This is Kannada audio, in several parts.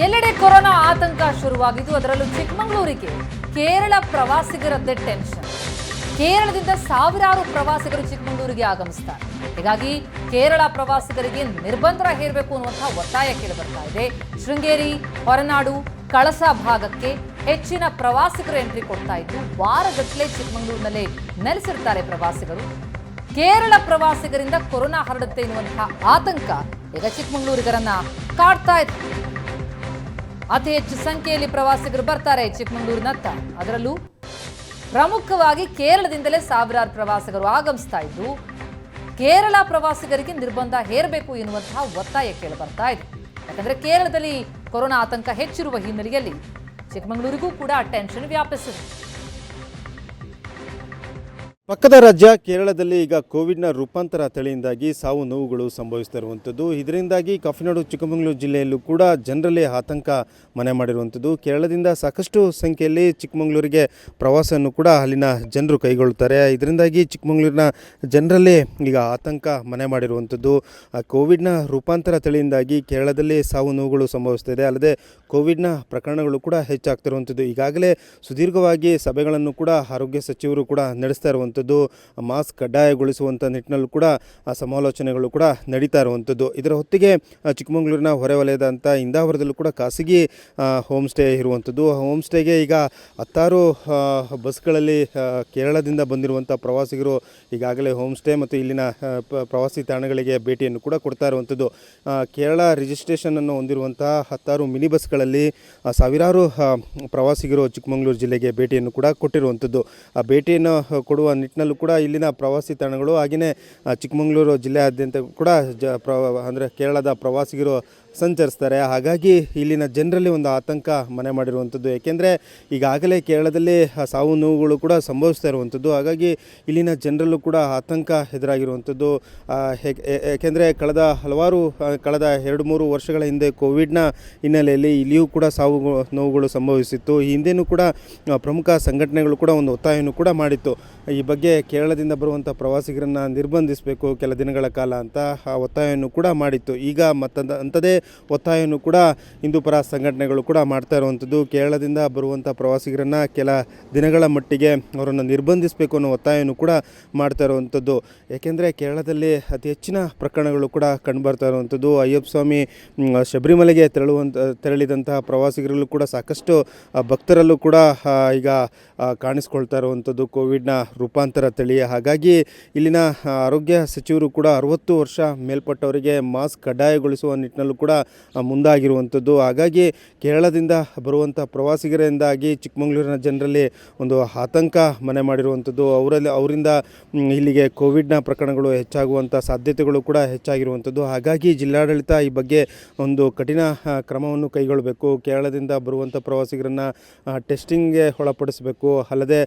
ಎಲ್ಲೆಡೆ ಕೊರೋನಾ ಆತಂಕ ಶುರುವಾಗಿದ್ದು, ಅದರಲ್ಲೂ ಚಿಕ್ಕಮಗಳೂರಿಗೆ ಕೇರಳ ಪ್ರವಾಸಿಗರದ್ದೇ ಟೆನ್ಷನ್. ಕೇರಳದಿಂದ ಸಾವಿರಾರು ಪ್ರವಾಸಿಗರು ಚಿಕ್ಕಮಗಳೂರಿಗೆ ಆಗಮಿಸುತ್ತಾರೆ. ಹೀಗಾಗಿ ಕೇರಳ ಪ್ರವಾಸಿಗರಿಗೆ ನಿರ್ಬಂಧ ಹೇರಬೇಕು ಅನ್ನುವಂತಹ ಒತ್ತಾಯ ಕೇಳಿಬರ್ತಾ ಇದೆ. ಶೃಂಗೇರಿ, ಹೊರನಾಡು, ಕಳಸ ಭಾಗಕ್ಕೆ ಹೆಚ್ಚಿನ ಪ್ರವಾಸಿಗರು ಎಂಟ್ರಿ ಕೊಡ್ತಾ ಇದ್ದು, ವಾರಗಟ್ಟಲೆ ಚಿಕ್ಕಮಗಳೂರಿನಲ್ಲೇ ನೆಲೆಸಿರ್ತಾರೆ ಪ್ರವಾಸಿಗರು. ಕೇರಳ ಪ್ರವಾಸಿಗರಿಂದ ಕೊರೋನಾ ಹರಡುತ್ತೆ ಎನ್ನುವಂತಹ ಆತಂಕ ಈಗ ಚಿಕ್ಕಮಗಳೂರಿಗರನ್ನ ಕಾಡ್ತಾ ಇದೆ. ಅತಿ ಹೆಚ್ಚು ಸಂಖ್ಯೆಯಲ್ಲಿ ಪ್ರವಾಸಿಗರು ಬರ್ತಾರೆ ಚಿಕ್ಕಮಗಳೂರಿನತ್ತ. ಅದರಲ್ಲೂ ಪ್ರಮುಖವಾಗಿ ಕೇರಳದಿಂದಲೇ ಸಾವಿರಾರು ಪ್ರವಾಸಿಗರು ಆಗಮಿಸ್ತಾ ಇದ್ದು, ಕೇರಳ ಪ್ರವಾಸಿಗರಿಗೆ ನಿರ್ಬಂಧ ಹೇರಬೇಕು ಎನ್ನುವಂತಹ ಒತ್ತಾಯ ಕೇಳಿ ಬರ್ತಾ ಇದೆ. ಯಾಕಂದ್ರೆ ಕೇರಳದಲ್ಲಿ ಕೊರೋನಾ ಆತಂಕ ಹೆಚ್ಚಿರುವ ಹಿನ್ನೆಲೆಯಲ್ಲಿ ಚಿಕ್ಕಮಗಳೂರಿಗೂ ಕೂಡ ಟೆನ್ಷನ್ ವ್ಯಾಪಿಸಿದೆ. ಪಕ್ಕದ ರಾಜ್ಯ ಕೇರಳದಲ್ಲಿ ಈಗ ಕೋವಿಡ್ನ ರೂಪಾಂತರ ತಳಿಯಿಂದಾಗಿ ಸಾವು ನೋವುಗಳು ಸಂಭವಿಸ್ತಾ ಇರುವಂಥದ್ದು. ಇದರಿಂದಾಗಿ ಕಾಫಿನಾಡು ಚಿಕ್ಕಮಗಳೂರು ಜಿಲ್ಲೆಯಲ್ಲೂ ಕೂಡ ಜನರಲ್ಲಿ ಆತಂಕ ಮನೆ ಮಾಡಿರುವಂಥದ್ದು. ಕೇರಳದಿಂದ ಸಾಕಷ್ಟು ಸಂಖ್ಯೆಯಲ್ಲಿ ಚಿಕ್ಕಮಗಳೂರಿಗೆ ಪ್ರವಾಸವನ್ನು ಕೂಡ ಅಲ್ಲಿನ ಜನರು ಕೈಗೊಳ್ಳುತ್ತಾರೆ. ಇದರಿಂದಾಗಿ ಚಿಕ್ಕಮಗಳೂರಿನ ಜನರಲ್ಲಿ ಈಗ ಆತಂಕ ಮನೆ ಮಾಡಿರುವಂಥದ್ದು. ಕೋವಿಡ್ನ ರೂಪಾಂತರ ತಳಿಯಿಂದಾಗಿ ಕೇರಳದಲ್ಲಿ ಸಾವು ನೋವುಗಳು ಸಂಭವಿಸ್ತಾ ಇದೆ. ಅಲ್ಲದೆ ಕೋವಿಡ್ನ ಪ್ರಕರಣಗಳು ಕೂಡ ಹೆಚ್ಚಾಗ್ತಿರುವಂಥದ್ದು. ಈಗಾಗಲೇ ಸುದೀರ್ಘವಾಗಿ ಸಭೆಗಳನ್ನು ಕೂಡ ಆರೋಗ್ಯ ಸಚಿವರು ಕೂಡ ನಡೆಸ್ತಾ ಇರುವಂಥದ್ದು. ಮಾಸ್ಕ್ ಕಡ್ಡಾಯಗೊಳಿಸುವಂಥ ನಿಟ್ಟಿನಲ್ಲೂ ಕೂಡ ಸಮಾಲೋಚನೆಗಳು ಕೂಡ ನಡೀತಾ ಇರುವಂಥದ್ದು. ಇದರ ಹೊತ್ತಿಗೆ ಚಿಕ್ಕಮಗಳೂರಿನ ಹೊರವಲಯದಂಥ ಇಂದಾವರದಲ್ಲೂ ಕೂಡ ಖಾಸಗಿ ಹೋಮ್ ಸ್ಟೇ ಇರುವಂಥದ್ದು. ಹೋಮ್ ಸ್ಟೇಗೆ ಈಗ 10 ಬಸ್ಗಳಲ್ಲಿ ಕೇರಳದಿಂದ ಬಂದಿರುವಂಥ ಪ್ರವಾಸಿಗರು ಈಗಾಗಲೇ ಹೋಮ್ ಸ್ಟೇ ಮತ್ತು ಇಲ್ಲಿನ ಪ್ರವಾಸಿ ತಾಣಗಳಿಗೆ ಭೇಟಿಯನ್ನು ಕೂಡ ಕೊಡ್ತಾ ಇರುವಂಥದ್ದು. ಕೇರಳ ರಿಜಿಸ್ಟ್ರೇಷನನ್ನು ಹೊಂದಿರುವಂತಹ 10 ಮಿನಿ ಬಸ್ಗಳಲ್ಲಿ ಸಾವಿರಾರು ಪ್ರವಾಸಿಗರು ಚಿಕ್ಕಮಗಳೂರು ಜಿಲ್ಲೆಗೆ ಭೇಟಿಯನ್ನು ಕೂಡ ಕೊಟ್ಟಿರುವಂಥದ್ದು. ಆ ಭೇಟಿಯನ್ನು ಕೊಡುವ ನಿಟ್ಟಿನಲ್ಲೂ ಕೂಡ ಇಲ್ಲಿನ ಪ್ರವಾಸಿ ತಾಣಗಳು ಹಾಗೆಯೇ ಚಿಕ್ಕಮಗಳೂರು ಜಿಲ್ಲೆಯಾದ್ಯಂತ ಕೂಡ ಅಂದರೆ ಕೇರಳದ ಪ್ರವಾಸಿಗರು ಸಂಚರಿಸ್ತಾರೆ. ಹಾಗಾಗಿ ಇಲ್ಲಿನ ಜನರಲ್ಲಿ ಒಂದು ಆತಂಕ ಮನೆ ಮಾಡಿರುವಂಥದ್ದು. ಏಕೆಂದರೆ ಈಗಾಗಲೇ ಕೇರಳದಲ್ಲಿ ಸಾವು ನೋವುಗಳು ಕೂಡ ಸಂಭವಿಸ್ತಾ ಇರುವಂಥದ್ದು. ಹಾಗಾಗಿ ಇಲ್ಲಿನ ಜನರಲ್ಲೂ ಕೂಡ ಆತಂಕ ಎದುರಾಗಿರುವಂಥದ್ದು. ಏಕೆಂದರೆ ಕಳೆದ 2-3 ವರ್ಷಗಳ ಹಿಂದೆ ಕೋವಿಡ್ನ ಹಿನ್ನೆಲೆಯಲ್ಲಿ ಇಲ್ಲಿಯೂ ಕೂಡ ಸಾವು ನೋವುಗಳು ಸಂಭವಿಸಿತ್ತು. ಈ ಹಿಂದೆಯೂ ಕೂಡ ಪ್ರಮುಖ ಸಂಘಟನೆಗಳು ಕೂಡ ಒಂದು ಒತ್ತಾಯವನ್ನು ಕೂಡ ಮಾಡಿತ್ತು. ಈ ಬಗ್ಗೆ ಕೇರಳದಿಂದ ಬರುವಂಥ ಪ್ರವಾಸಿಗರನ್ನು ನಿರ್ಬಂಧಿಸಬೇಕು ಕೆಲ ದಿನಗಳ ಕಾಲ ಅಂತ ಆ ಒತ್ತಾಯವನ್ನು ಕೂಡ ಮಾಡಿತ್ತು. ಈಗ ಅಂಥದೇ ಒತ್ತಾಯವನ್ನು ಕೂಡ ಹಿಂದೂಪರ ಸಂಘಟನೆಗಳು ಕೂಡ ಮಾಡ್ತಾ ಇರುವಂಥದ್ದು. ಕೇರಳದಿಂದ ಬರುವಂಥ ಪ್ರವಾಸಿಗರನ್ನು ಕೆಲ ದಿನಗಳ ಮಟ್ಟಿಗೆ ಅವರನ್ನು ನಿರ್ಬಂಧಿಸಬೇಕು ಅನ್ನೋ ಒತ್ತಾಯವನ್ನು ಕೂಡ ಮಾಡ್ತಾ ಇರುವಂಥದ್ದು. ಏಕೆಂದರೆ ಕೇರಳದಲ್ಲಿ ಅತಿ ಹೆಚ್ಚಿನ ಪ್ರಕರಣಗಳು ಕೂಡ ಕಂಡುಬರ್ತಾ ಇರುವಂಥದ್ದು. ಅಯ್ಯಪ್ಪ ಸ್ವಾಮಿ ಶಬರಿಮಲೆಗೆ ತೆರಳಿದಂತಹ ಪ್ರವಾಸಿಗರಲ್ಲೂ ಕೂಡ ಸಾಕಷ್ಟು ಭಕ್ತರಲ್ಲೂ ಕೂಡ ಈಗ ಕಾಣಿಸ್ಕೊಳ್ತಾ ಇರುವಂಥದ್ದು ಕೋವಿಡ್ನ ರೂಪಾಂತರ ತಳಿ. ಹಾಗಾಗಿ ಇಲ್ಲಿನ ಆರೋಗ್ಯ ಸಚಿವರು ಕೂಡ 60 ವರ್ಷ ಮೇಲ್ಪಟ್ಟವರಿಗೆ ಮಾಸ್ಕ್ ಕಡ್ಡಾಯಗೊಳಿಸುವ ನಿಟ್ಟಿನಲ್ಲೂ ಕೂಡ ಮುಂದಾಗಿರುವಂಥದ್ದು. ಹಾಗಾಗಿ ಕೇರಳದಿಂದ ಬರುವಂಥ ಪ್ರವಾಸಿಗರಿಂದಾಗಿ ಚಿಕ್ಕಮಗಳೂರಿನ ಜನರಲ್ಲಿ ಒಂದು ಆತಂಕ ಮನೆ ಮಾಡಿರುವಂಥದ್ದು. ಅವರಿಂದ ಇಲ್ಲಿಗೆ ಕೋವಿಡ್ನ ಪ್ರಕರಣಗಳು ಹೆಚ್ಚಾಗುವಂಥ ಸಾಧ್ಯತೆಗಳು ಕೂಡ ಹೆಚ್ಚಾಗಿರುವಂಥದ್ದು. ಹಾಗಾಗಿ ಜಿಲ್ಲಾಡಳಿತ ಈ ಬಗ್ಗೆ ಒಂದು ಕಠಿಣ ಕ್ರಮವನ್ನು ಕೈಗೊಳ್ಳಬೇಕು. ಕೇರಳದಿಂದ ಬರುವಂಥ ಪ್ರವಾಸಿಗರನ್ನು ಟೆಸ್ಟಿಂಗ್ಗೆ ಒಳಪಡಿಸಬೇಕು. ಅಲ್ಲದೆ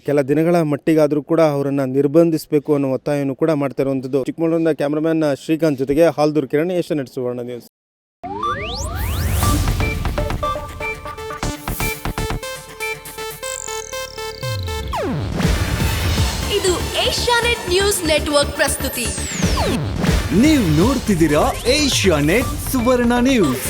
ಕೆಲ ದಿನಗಳ ಮಟ್ಟಿಗಾದರೂ ಕೂಡ ಅವರನ್ನು ನಿರ್ಬಂಧಿಸಬೇಕು ಅನ್ನೋ ಒತ್ತಾಯವನ್ನು ಕೂಡ ಮಾಡ್ತಾ ಇರುವಂಥದ್ದು. ಚಿಕ್ಕಮಗಳೂರಿನ ಕ್ಯಾಮ್ರಾಮನ್ ಶ್ರೀಕಾಂತ್ ಜೊತೆಗೆ ಹಾಲ್ದೂರ್ ಕಿರಣ್, ಏಷ್ಯಾನೆಟ್ ಸುವರ್ಣ ನ್ಯೂಸ್. ಇದು ಏಷ್ಯಾನೆಟ್ ನ್ಯೂಸ್ ನೆಟ್ವರ್ಕ್ ಪ್ರಸ್ತುತಿ. ನೀವು ನೋಡ್ತಿದ್ದೀರಾ ಏಷ್ಯಾನೆಟ್ ಸುವರ್ಣ ನ್ಯೂಸ್.